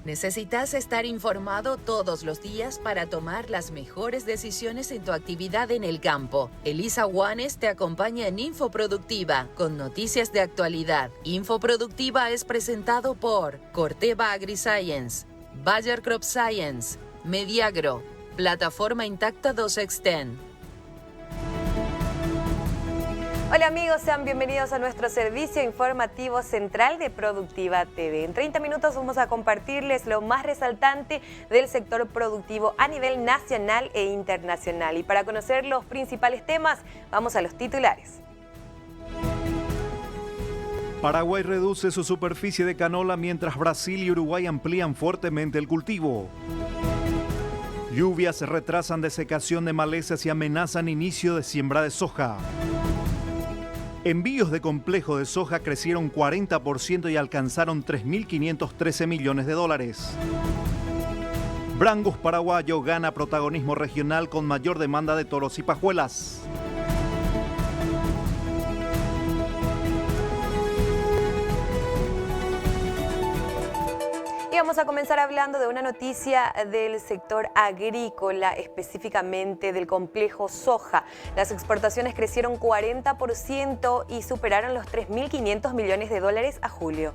Necesitas estar informado todos los días para tomar las mejores decisiones en tu actividad en el campo. Elisa Juanes te acompaña en Infoproductiva con noticias de actualidad. Infoproductiva es presentado por Corteva AgriScience, Bayer Crop Science, Mediagro, Plataforma Intacta 2Xten. Hola amigos, sean bienvenidos a nuestro servicio informativo central de Productiva TV. En 30 minutos vamos a compartirles lo más resaltante del sector productivo a nivel nacional e internacional. Y para conocer los principales temas, vamos a los titulares. Paraguay reduce su superficie de canola mientras Brasil y Uruguay amplían fuertemente el cultivo. Lluvias retrasan desecación de malezas y amenazan inicio de siembra de soja. Envíos de complejo de soja crecieron 40% y alcanzaron 3.513 millones de dólares. Brangus paraguayo gana protagonismo regional con mayor demanda de toros y pajuelas. Y vamos a comenzar hablando de una noticia del sector agrícola, específicamente del complejo soja. Las exportaciones crecieron 40% y superaron los 3.500 millones de dólares a julio.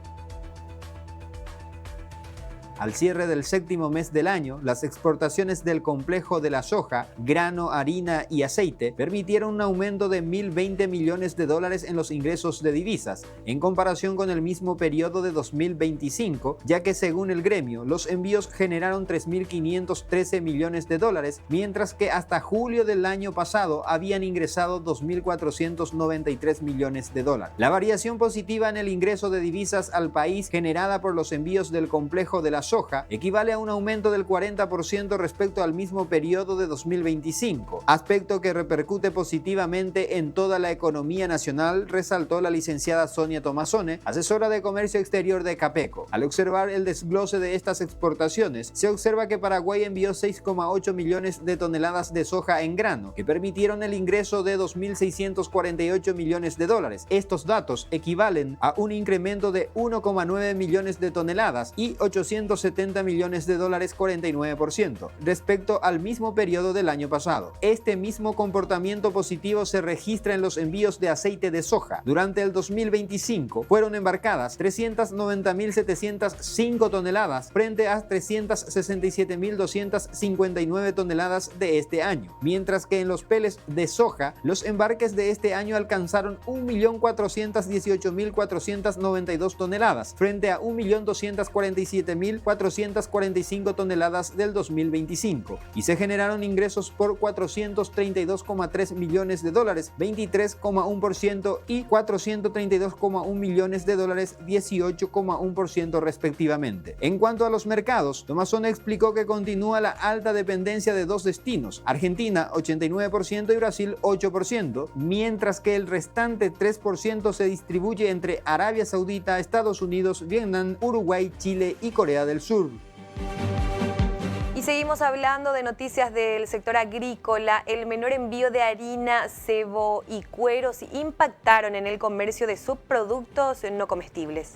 Al cierre del séptimo mes del año, las exportaciones del complejo de la soja, grano, harina y aceite permitieron un aumento de 1.020 millones de dólares en los ingresos de divisas, en comparación con el mismo periodo de 2025, ya que según el gremio, los envíos generaron 3.513 millones de dólares, mientras que hasta julio del año pasado habían ingresado 2.493 millones de dólares. La variación positiva en el ingreso de divisas al país generada por los envíos del complejo de la soja equivale a un aumento del 40% respecto al mismo periodo de 2025, aspecto que repercute positivamente en toda la economía nacional, resaltó la licenciada Sonia Tomazone, asesora de comercio exterior de Capeco. Al observar el desglose de estas exportaciones, se observa que Paraguay envió 6,8 millones de toneladas de soja en grano, que permitieron el ingreso de 2.648 millones de dólares. Estos datos equivalen a un incremento de 1,9 millones de toneladas y 870 millones de dólares, 49%, respecto al mismo periodo del año pasado. Este mismo comportamiento positivo se registra en los envíos de aceite de soja. Durante el 2025 fueron embarcadas 390.705 toneladas frente a 367.259 toneladas de este año, mientras que en los pellets de soja los embarques de este año alcanzaron 1.418.492 toneladas frente a 1.247.445 toneladas del 2025 y se generaron ingresos por 432,3 millones de dólares, 23,1% y 432,1 millones de dólares, 18,1% respectivamente. En cuanto a los mercados, Tomazone explicó que continúa la alta dependencia de dos destinos, Argentina 89% y Brasil 8%, mientras que el restante 3% se distribuye entre Arabia Saudita, Estados Unidos, Vietnam, Uruguay, Chile y Corea del Sur. Y seguimos hablando de noticias del sector agrícola. El menor envío de harina, cebo y cueros impactaron en el comercio de subproductos no comestibles.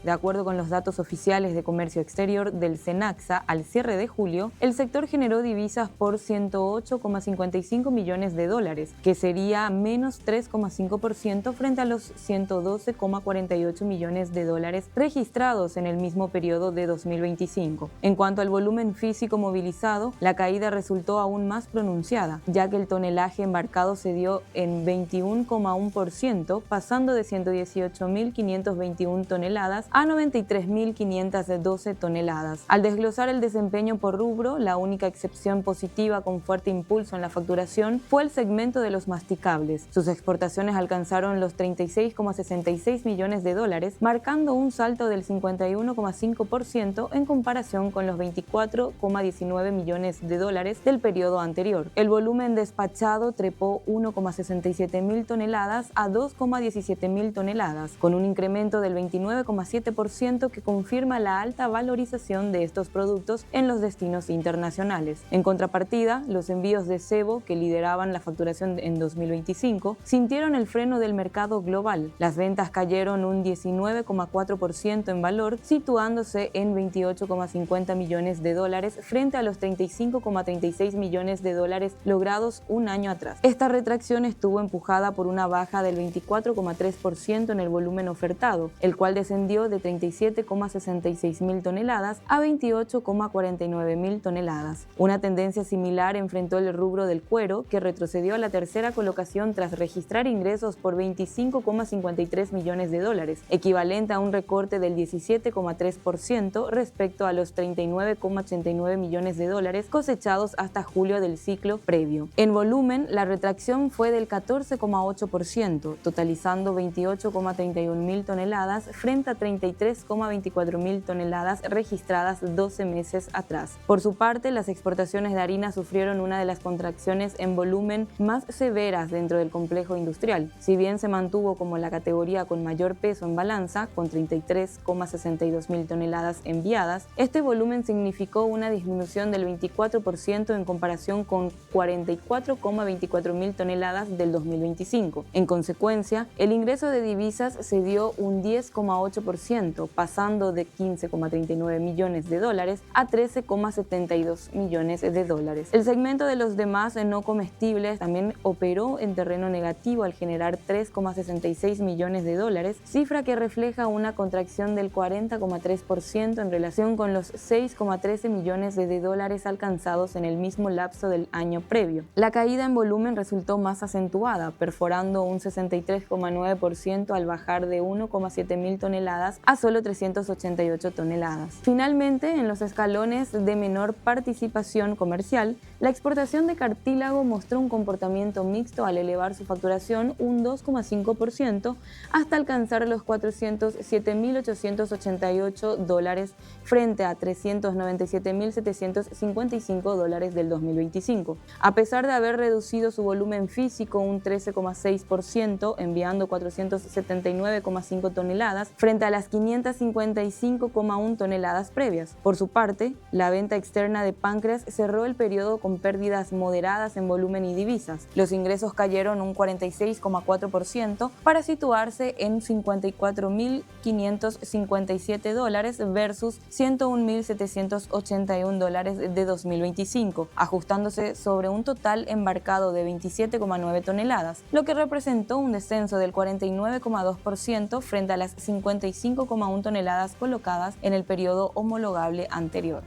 De acuerdo con los datos oficiales de comercio exterior del SENACSA, al cierre de julio, el sector generó divisas por 108,55 millones de dólares, que sería menos 3,5% frente a los 112,48 millones de dólares registrados en el mismo periodo de 2025. En cuanto al volumen físico movilizado, la caída resultó aún más pronunciada, ya que el tonelaje embarcado se dio en 21,1%, pasando de 118.521 toneladas a 93.512 toneladas. Al desglosar el desempeño por rubro, la única excepción positiva con fuerte impulso en la facturación fue el segmento de los masticables. Sus exportaciones alcanzaron los 36,66 millones de dólares, marcando un salto del 51,5% en comparación con los 24,19 millones de dólares del periodo anterior. El volumen despachado trepó 1,67 mil toneladas a 2,17 mil toneladas, con un incremento del 29,7% 1,7%, que confirma la alta valorización de estos productos en los destinos internacionales. En contrapartida, los envíos de cebo, que lideraban la facturación en 2025, sintieron el freno del mercado global. Las ventas cayeron un 19,4% en valor, situándose en 28,50 millones de dólares frente a los 35,36 millones de dólares logrados un año atrás. Esta retracción estuvo empujada por una baja del 24,3% en el volumen ofertado, el cual descendió de 37,66 mil toneladas a 28,49 mil toneladas. Una tendencia similar enfrentó el rubro del cuero, que retrocedió a la tercera colocación tras registrar ingresos por 25,53 millones de dólares, equivalente a un recorte del 17,3% respecto a los 39,89 millones de dólares cosechados hasta julio del ciclo previo. En volumen, la retracción fue del 14,8%, totalizando 28,31 mil toneladas frente a 33,24 mil toneladas registradas 12 meses atrás. Por su parte, las exportaciones de harina sufrieron una de las contracciones en volumen más severas dentro del complejo industrial. Si bien se mantuvo como la categoría con mayor peso en balanza, con 33,62 mil toneladas enviadas, este volumen significó una disminución del 24% en comparación con 44,24 mil toneladas del 2025. En consecuencia, el ingreso de divisas se dio un 10,8%, pasando de 15,39 millones de dólares a 13,72 millones de dólares. El segmento de los demás no comestibles también operó en terreno negativo al generar 3,66 millones de dólares, cifra que refleja una contracción del 40,3% en relación con los 6,13 millones de dólares alcanzados en el mismo lapso del año previo. La caída en volumen resultó más acentuada, perforando un 63,9% al bajar de 1,7 mil toneladas a solo 388 toneladas. Finalmente, en los escalones de menor participación comercial, la exportación de cartílago mostró un comportamiento mixto al elevar su facturación un 2,5% hasta alcanzar los 407.888 dólares frente a 397.755 dólares del 2025. A pesar de haber reducido su volumen físico un 13,6%, enviando 479,5 toneladas frente a las 555,1 toneladas previas. Por su parte, la venta externa de páncreas cerró el periodo con pérdidas moderadas en volumen y divisas. Los ingresos cayeron un 46,4% para situarse en 54.557 dólares versus 101.781 dólares de 2025, ajustándose sobre un total embarcado de 27,9 toneladas, lo que representó un descenso del 49,2% frente a las 55,1 toneladas colocadas en el periodo homologable anterior.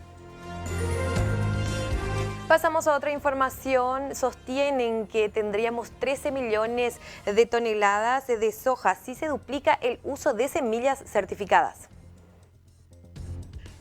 Pasamos a otra información. Sostienen que tendríamos 13 millones de toneladas de soja si se duplica el uso de semillas certificadas.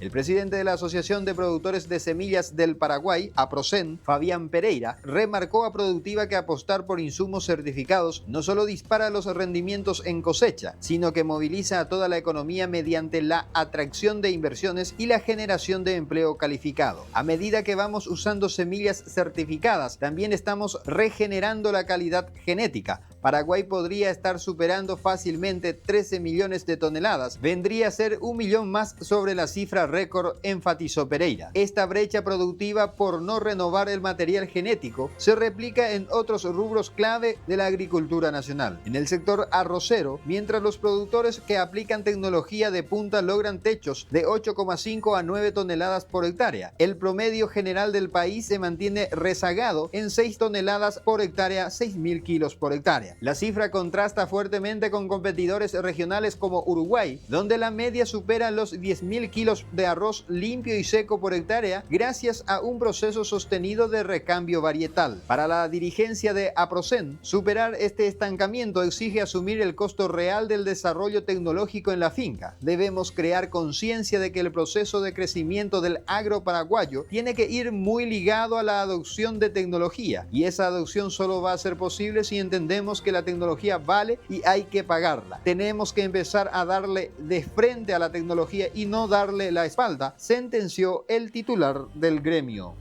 El presidente de la Asociación de Productores de Semillas del Paraguay, APROCEN, Fabián Pereira, remarcó a Productiva que apostar por insumos certificados no solo dispara los rendimientos en cosecha, sino que moviliza a toda la economía mediante la atracción de inversiones y la generación de empleo calificado. A medida que vamos usando semillas certificadas, también estamos regenerando la calidad genética. Paraguay podría estar superando fácilmente 13 millones de toneladas. Vendría a ser 1 millón más sobre la cifra récord, enfatizó Pereira. Esta brecha productiva por no renovar el material genético se replica en otros rubros clave de la agricultura nacional. En el sector arrocero, mientras los productores que aplican tecnología de punta logran techos de 8,5 a 9 toneladas por hectárea, el promedio general del país se mantiene rezagado en 6 toneladas por hectárea, 6.000 kilos por hectárea. La cifra contrasta fuertemente con competidores regionales como Uruguay, donde la media supera los 10.000 kilos de arroz limpio y seco por hectárea gracias a un proceso sostenido de recambio varietal. Para la dirigencia de APROCEN, superar este estancamiento exige asumir el costo real del desarrollo tecnológico en la finca. Debemos crear conciencia de que el proceso de crecimiento del agro paraguayo tiene que ir muy ligado a la adopción de tecnología, y esa adopción solo va a ser posible si entendemos que la tecnología vale y hay que pagarla. Tenemos que empezar a darle de frente a la tecnología y no darle la espalda, sentenció el titular del gremio.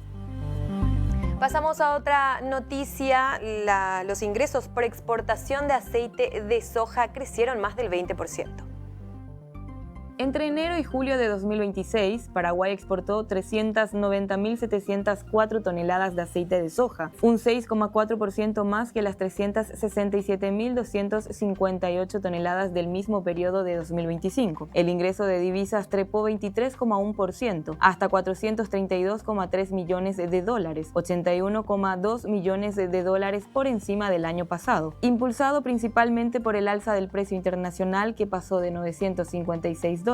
Pasamos a otra noticia. Los ingresos por exportación de aceite de soja crecieron más del 20%. Entre enero y julio de 2026, Paraguay exportó 390.704 toneladas de aceite de soja, un 6,4% más que las 367.258 toneladas del mismo periodo de 2025. El ingreso de divisas trepó 23,1% hasta 432,3 millones de dólares, 81,2 millones de dólares por encima del año pasado, impulsado principalmente por el alza del precio internacional que pasó de 956 dólares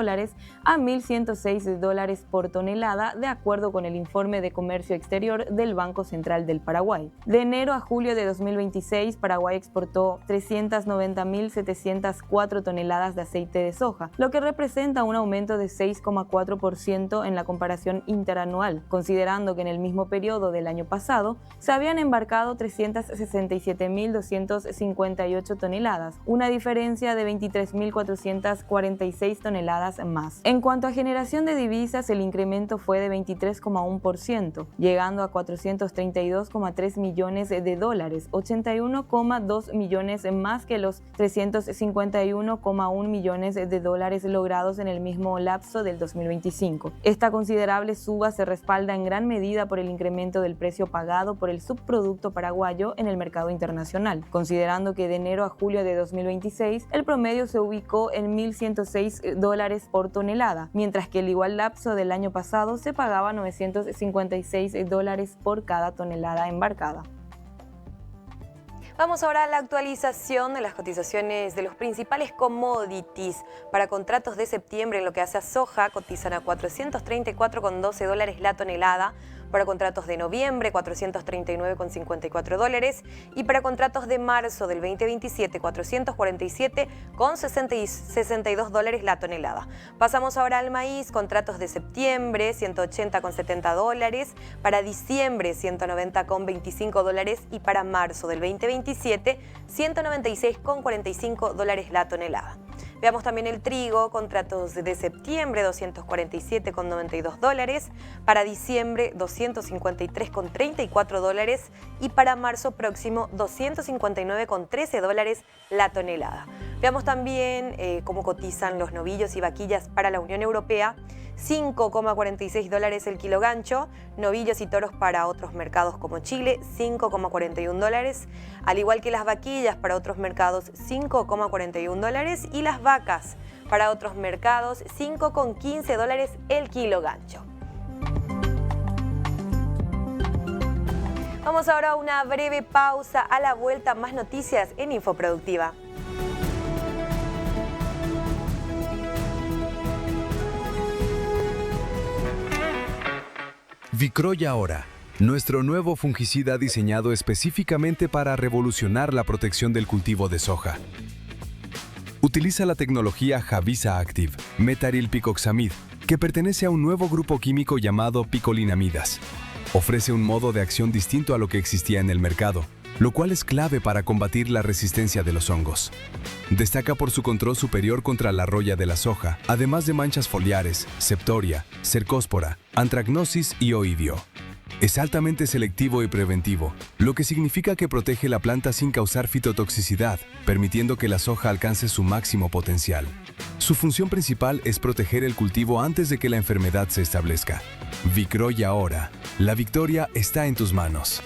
a 1.106 dólares por tonelada, de acuerdo con el informe de comercio exterior del Banco Central del Paraguay. De enero a julio de 2026, Paraguay exportó 390.704 toneladas de aceite de soja, lo que representa un aumento de 6,4% en la comparación interanual, considerando que en el mismo periodo del año pasado se habían embarcado 367.258 toneladas, una diferencia de 23.446 toneladas más. En cuanto a generación de divisas, el incremento fue de 23,1%, llegando a 432,3 millones de dólares, 81,2 millones más que los 351,1 millones de dólares logrados en el mismo lapso del 2025. Esta considerable suba se respalda en gran medida por el incremento del precio pagado por el subproducto paraguayo en el mercado internacional, considerando que de enero a julio de 2026 el promedio se ubicó en 1.106 dólares por tonelada, mientras que el igual lapso del año pasado se pagaba 956 dólares por cada tonelada embarcada. Vamos ahora a la actualización de las cotizaciones de los principales commodities. Para contratos de septiembre, en lo que hace a soja, cotizan a 434,12 dólares la tonelada. Para contratos de noviembre, 439,54 dólares. Y para contratos de marzo del 2027, 447,62 dólares la tonelada. Pasamos ahora al maíz, contratos de septiembre, 180,70 dólares. Para diciembre, 190,25 dólares. Y para marzo del 2027, 196,45 dólares la tonelada. Veamos también el trigo, contratos de septiembre, 247,92 dólares. Para diciembre, 253,34 dólares. Y para marzo próximo, 259,13 dólares la tonelada. Veamos también cómo cotizan los novillos y vaquillas para la Unión Europea. 5,46 dólares el kilo gancho, novillos y toros para otros mercados como Chile, 5,41 dólares, al igual que las vaquillas para otros mercados, 5,41 dólares, y las vacas para otros mercados, 5,15 dólares el kilo gancho. Vamos ahora a una breve pausa. A la vuelta, más noticias en Infoproductiva. Vicroy Ahora, nuestro nuevo fungicida diseñado específicamente para revolucionar la protección del cultivo de soja. Utiliza la tecnología Javisa Active, metarilpicoxamid, que pertenece a un nuevo grupo químico llamado picolinamidas. Ofrece un modo de acción distinto a lo que existía en el mercado, lo cual es clave para combatir la resistencia de los hongos. Destaca por su control superior contra la roya de la soja, además de manchas foliares, septoria, cercóspora, antracnosis y oidio. Es altamente selectivo y preventivo, lo que significa que protege la planta sin causar fitotoxicidad, permitiendo que la soja alcance su máximo potencial. Su función principal es proteger el cultivo antes de que la enfermedad se establezca. Vicroy Ahora. La victoria está en tus manos.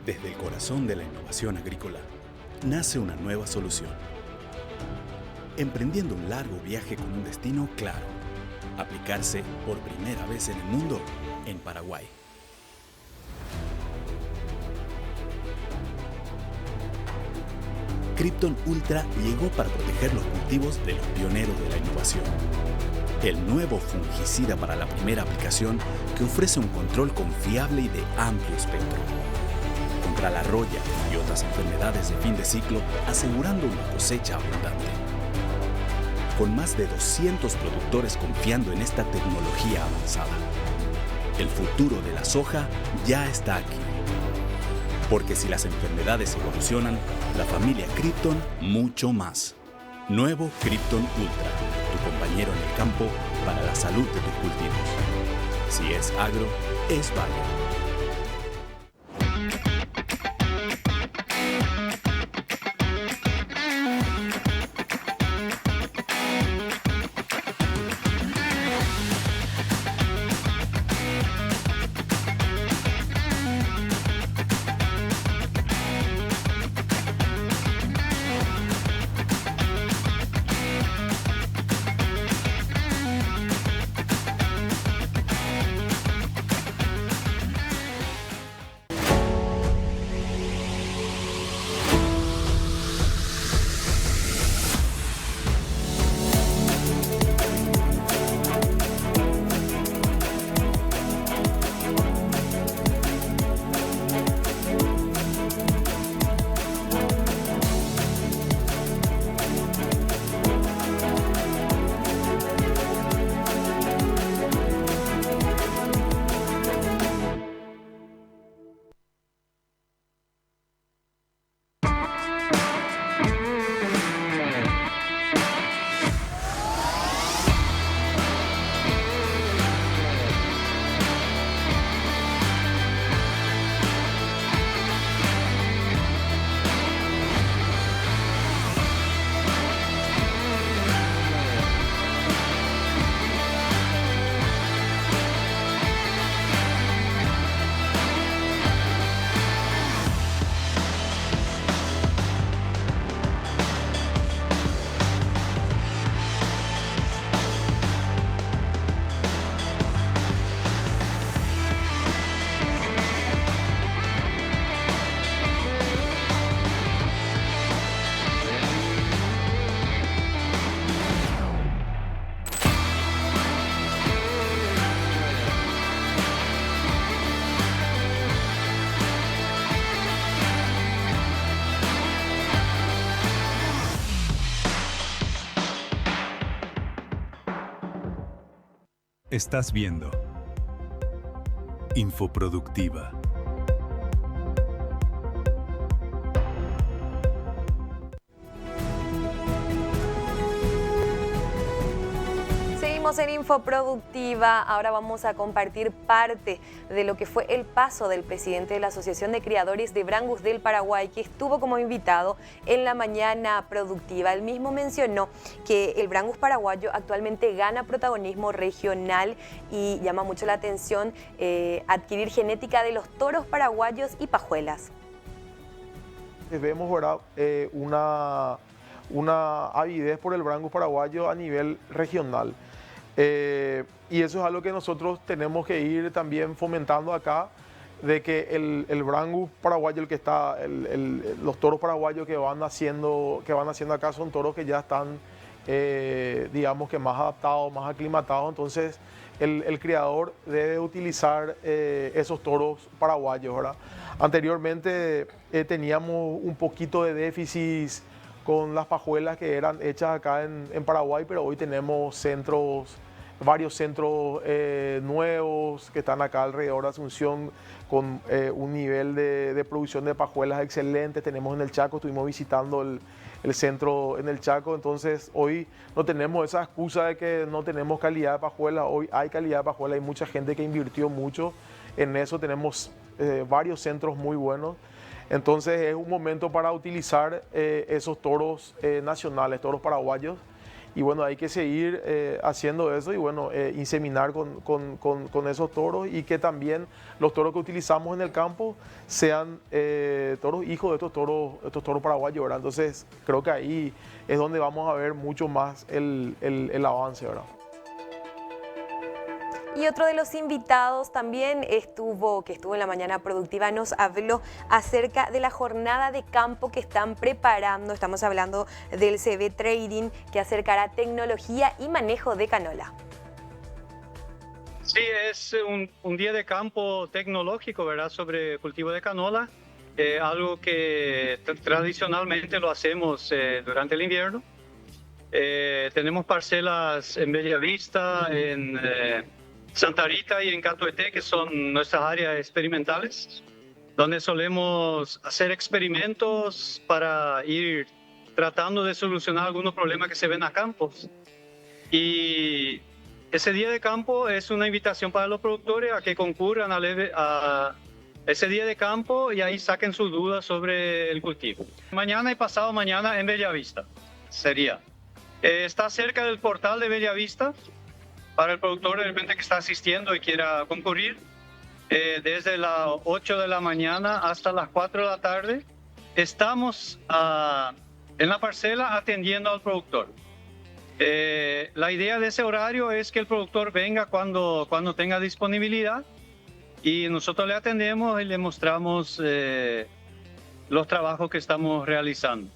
Desde el corazón de la innovación agrícola, nace una nueva solución. Emprendiendo un largo viaje con un destino claro: aplicarse por primera vez en el mundo en Paraguay. Krypton Ultra llegó para proteger los cultivos de los pioneros de la innovación. El nuevo fungicida para la primera aplicación que ofrece un control confiable y de amplio espectro. Contra la roya y otras enfermedades de fin de ciclo, asegurando una cosecha abundante. Con más de 200 productores confiando en esta tecnología avanzada. El futuro de la soja ya está aquí. Porque si las enfermedades evolucionan, la familia Krypton mucho más. Nuevo Krypton Ultra, tu compañero en el campo para la salud de tus cultivos. Si es agro, es Bayer. Estás viendo Infoproductiva. Seguimos en Infoproductiva. Ahora vamos a compartir parte de lo que fue el paso del presidente de la Asociación de Criadores de Brangus del Paraguay, que estuvo como invitado en la mañana productiva. Él mismo mencionó que el Brangus paraguayo actualmente gana protagonismo regional y llama mucho la atención adquirir genética de los toros paraguayos y pajuelas. Vemos, ¿verdad? Una avidez por el Brangus paraguayo a nivel regional. Y eso es algo que nosotros tenemos que ir también fomentando acá, de que el Brangus paraguayo, los toros paraguayos que van haciendo acá son toros que ya están, digamos que más adaptados, más aclimatados. Entonces el criador debe utilizar esos toros paraguayos, ¿verdad? Anteriormente teníamos un poquito de déficit con las pajuelas que eran hechas acá en Paraguay, pero hoy tenemos varios centros nuevos que están acá alrededor de Asunción con un nivel de producción de pajuelas excelente. Tenemos en el Chaco, estuvimos visitando el centro en el Chaco, entonces hoy no tenemos esa excusa de que no tenemos calidad de pajuela. Hoy hay calidad de pajuela, hay mucha gente que invirtió mucho en eso, tenemos varios centros muy buenos. Entonces es un momento para utilizar esos toros nacionales, toros paraguayos. Y bueno, hay que seguir haciendo eso y bueno, inseminar con esos toros, y que también los toros que utilizamos en el campo sean toros hijos de estos toros paraguayos, ¿verdad? Entonces creo que ahí es donde vamos a ver mucho más el avance, ¿verdad? Y otro de los invitados también que estuvo en la mañana productiva, nos habló acerca de la jornada de campo que están preparando. Estamos hablando del CB Trading, que acercará tecnología y manejo de canola. Sí, es un día de campo tecnológico, ¿verdad?, sobre cultivo de canola, algo que tradicionalmente lo hacemos durante el invierno. Tenemos parcelas en Bellavista, en Santa Rita y en Catuete, que son nuestras áreas experimentales, donde solemos hacer experimentos para ir tratando de solucionar algunos problemas que se ven a campos. Y ese día de campo es una invitación para los productores a que concurran a ese día de campo y ahí saquen sus dudas sobre el cultivo. Mañana y pasado mañana en Bellavista sería. Está cerca del portal de Bellavista para el productor de repente que está asistiendo y quiera concurrir. Desde las 8 de la mañana hasta las 4 de la tarde estamos en la parcela atendiendo al productor. La idea de ese horario es que el productor venga cuando tenga disponibilidad y nosotros le atendemos y le mostramos los trabajos que estamos realizando.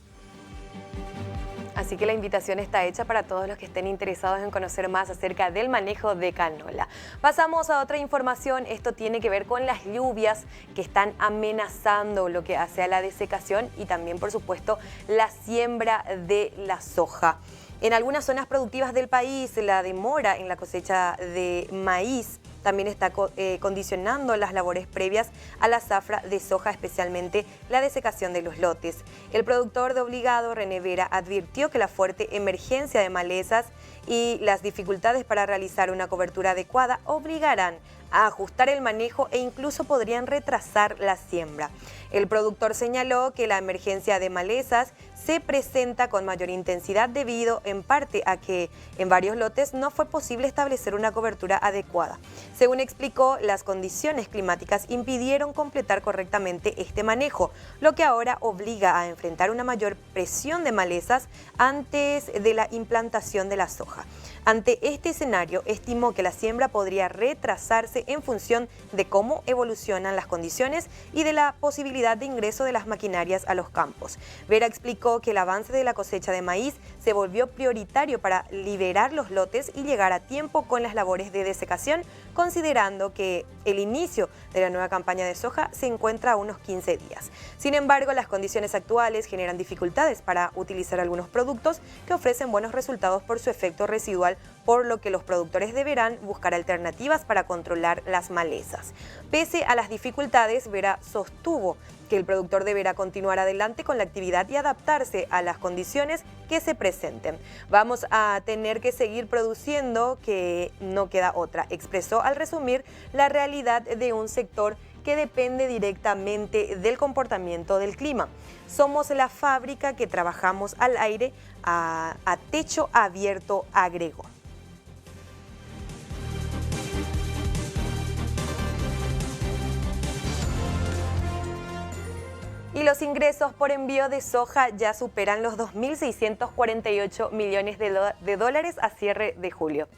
Así que la invitación está hecha para todos los que estén interesados en conocer más acerca del manejo de canola. Pasamos a otra información. Esto tiene que ver con las lluvias que están amenazando lo que hace a la desecación y también, por supuesto, la siembra de la soja. En algunas zonas productivas del país, la demora en la cosecha de maíz también está condicionando las labores previas a la zafra de soja, especialmente la desecación de los lotes. El productor de Obligado, René Vera, advirtió que la fuerte emergencia de malezas y las dificultades para realizar una cobertura adecuada obligarán a ajustar el manejo e incluso podrían retrasar la siembra. El productor señaló que la emergencia de malezas se presenta con mayor intensidad debido en parte a que en varios lotes no fue posible establecer una cobertura adecuada. Según explicó, las condiciones climáticas impidieron completar correctamente este manejo, lo que ahora obliga a enfrentar una mayor presión de malezas antes de la implantación de la soja. Ante este escenario, estimó que la siembra podría retrasarse en función de cómo evolucionan las condiciones y de la posibilidad de ingreso de las maquinarias a los campos. Vera explicó que el avance de la cosecha de maíz se volvió prioritario para liberar los lotes y llegar a tiempo con las labores de desecación, considerando que el inicio de la nueva campaña de soja se encuentra a unos 15 días. Sin embargo, las condiciones actuales generan dificultades para utilizar algunos productos que ofrecen buenos resultados por su efecto residual, por lo que los productores deberán buscar alternativas para controlar las malezas. Pese a las dificultades, Vera sostuvo que el productor deberá continuar adelante con la actividad y adaptarse a las condiciones que se presenten. Vamos a tener que seguir produciendo, que no queda otra, expresó al resumir la realidad de un sector que depende directamente del comportamiento del clima. Somos la fábrica que trabajamos al aire a techo abierto, agregó. Y los ingresos por envío de soja ya superan los 2.648 millones de dólares a cierre de julio.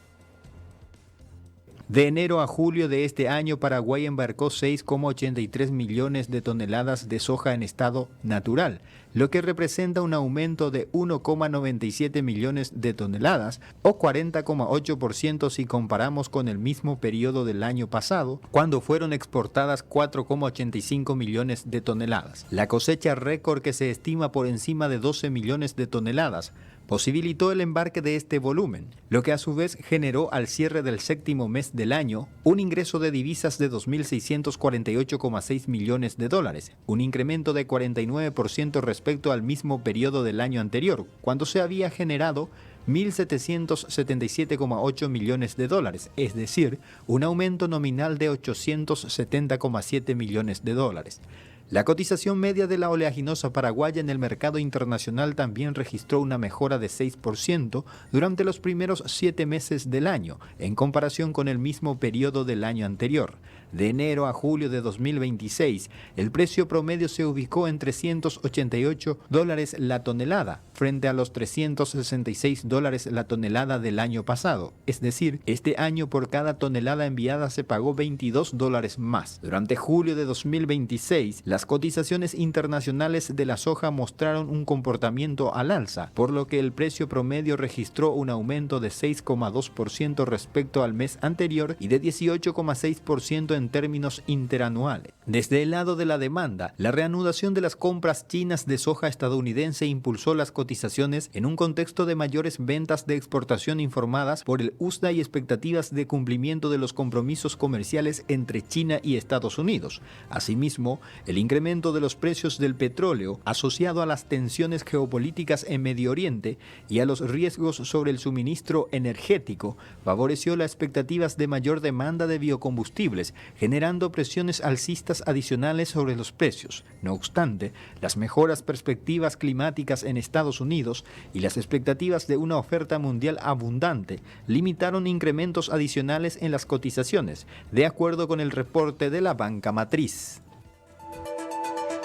De enero a julio de este año, Paraguay embarcó 6,83 millones de toneladas de soja en estado natural, lo que representa un aumento de 1,97 millones de toneladas o 40,8% si comparamos con el mismo periodo del año pasado, cuando fueron exportadas 4,85 millones de toneladas. La cosecha récord, que se estima por encima de 12 millones de toneladas, posibilitó el embarque de este volumen, lo que a su vez generó al cierre del séptimo mes del año un ingreso de divisas de 2.648,6 millones de dólares, un incremento de 49% respecto al mismo periodo del año anterior, cuando se había generado 1.777,8 millones de dólares, es decir, un aumento nominal de 870,7 millones de dólares. La cotización media de la oleaginosa paraguaya en el mercado internacional también registró una mejora de 6% durante los primeros 7 meses del año, en comparación con el mismo periodo del año anterior. De enero a julio de 2026, el precio promedio se ubicó en $388 la tonelada, frente a los $366 la tonelada del año pasado. Es decir, este año por cada tonelada enviada se pagó $22 más. Durante julio de 2026, las cotizaciones internacionales de la soja mostraron un comportamiento al alza, por lo que el precio promedio registró un aumento de 6,2% respecto al mes anterior y de 18,6% en términos interanuales. Desde el lado de la demanda, la reanudación de las compras chinas de soja estadounidense impulsó las cotizaciones en un contexto de mayores ventas de exportación informadas por el USDA y expectativas de cumplimiento de los compromisos comerciales entre China y Estados Unidos. Asimismo, el incremento de los precios del petróleo, asociado a las tensiones geopolíticas en Medio Oriente y a los riesgos sobre el suministro energético, favoreció las expectativas de mayor demanda de biocombustibles, generando presiones alcistas adicionales sobre los precios. No obstante, las mejoras perspectivas climáticas en Estados Unidos y las expectativas de una oferta mundial abundante limitaron incrementos adicionales en las cotizaciones, de acuerdo con el reporte de la banca matriz.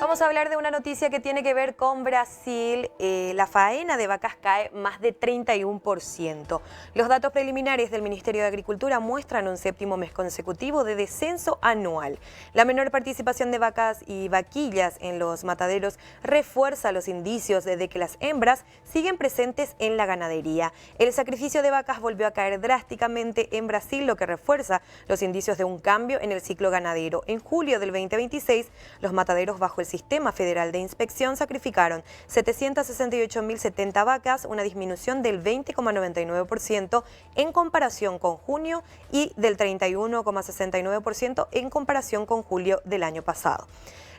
Vamos a hablar de una noticia que tiene que ver con Brasil. La faena de vacas cae más de 31%. Los datos preliminares del Ministerio de Agricultura muestran un 7º mes consecutivo de descenso anual. La menor participación de vacas y vaquillas en los mataderos refuerza los indicios de que las hembras siguen presentes en la ganadería. El sacrificio de vacas volvió a caer drásticamente en Brasil, lo que refuerza los indicios de un cambio en el ciclo ganadero. En julio del 2026, los mataderos bajo el Sistema Federal de Inspección sacrificaron 768.070 vacas, una disminución del 20,99% en comparación con junio y del 31,69% en comparación con julio del año pasado.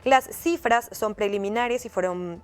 Las cifras son preliminares y fueron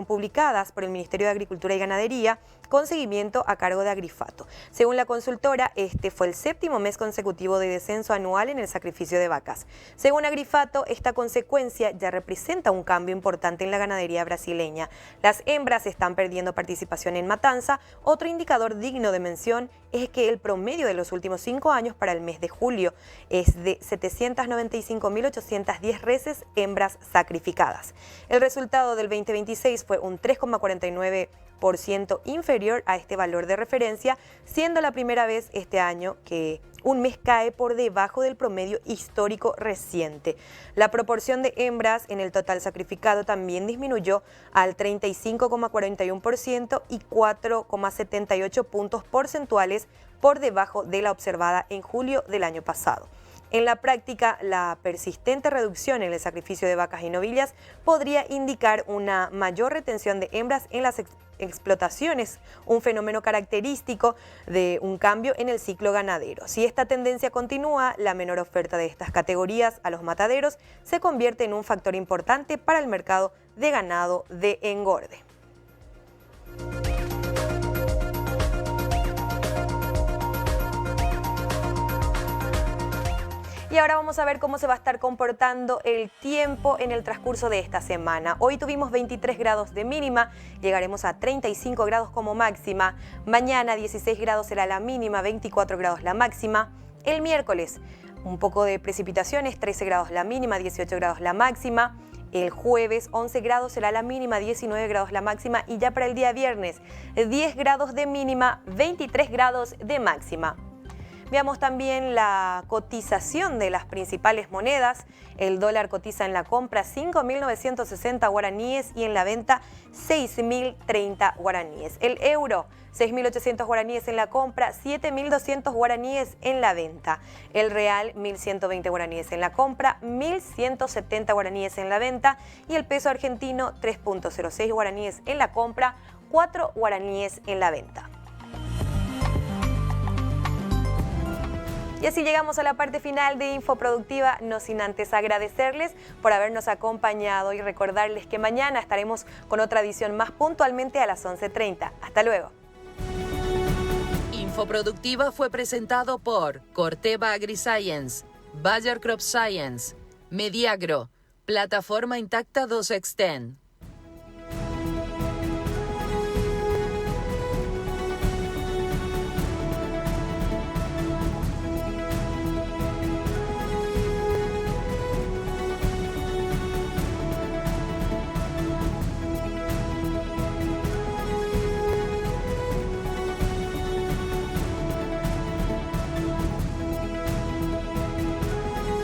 publicadas por el Ministerio de Agricultura y Ganadería con seguimiento a cargo de Agrifato. Según la consultora, este fue el 7º mes consecutivo de descenso anual en el sacrificio de vacas. Según Agrifato, esta consecuencia ya representa un cambio importante en la ganadería brasileña. Las hembras están perdiendo participación en matanza. Otro indicador digno de mención es que el promedio de los últimos 5 años para el mes de julio es de 795.810 reses hembras sacrificadas. El resultado del 2026 fue un 3,49% inferior a este valor de referencia, siendo la primera vez este año que un mes cae por debajo del promedio histórico reciente. La proporción de hembras en el total sacrificado también disminuyó al 35,41% y 4,78 puntos porcentuales por debajo de la observada en julio del año pasado. En la práctica, la persistente reducción en el sacrificio de vacas y novillas podría indicar una mayor retención de hembras en las explotaciones, un fenómeno característico de un cambio en el ciclo ganadero. Si esta tendencia continúa, la menor oferta de estas categorías a los mataderos se convierte en un factor importante para el mercado de ganado de engorde. Y ahora vamos a ver cómo se va a estar comportando el tiempo en el transcurso de esta semana. Hoy tuvimos 23 grados de mínima, llegaremos a 35 grados como máxima. Mañana 16 grados será la mínima, 24 grados la máxima. El miércoles un poco de precipitaciones, 13 grados la mínima, 18 grados la máxima. El jueves 11 grados será la mínima, 19 grados la máxima. Y ya para el día viernes 10 grados de mínima, 23 grados de máxima. Veamos también la cotización de las principales monedas. El dólar cotiza en la compra 5.960 guaraníes y en la venta 6.030 guaraníes. El euro 6.800 guaraníes en la compra, 7.200 guaraníes en la venta. El real 1.120 guaraníes en la compra, 1.170 guaraníes en la venta. Y el peso argentino 3.06 guaraníes en la compra, 4 guaraníes en la venta. Y así llegamos a la parte final de Infoproductiva, no sin antes agradecerles por habernos acompañado y recordarles que mañana estaremos con otra edición más puntualmente a las 11:30. Hasta luego. Infoproductiva fue presentado por Corteva AgriScience, Bayer Crop Science, Mediagro, Plataforma intacta 2 Extend.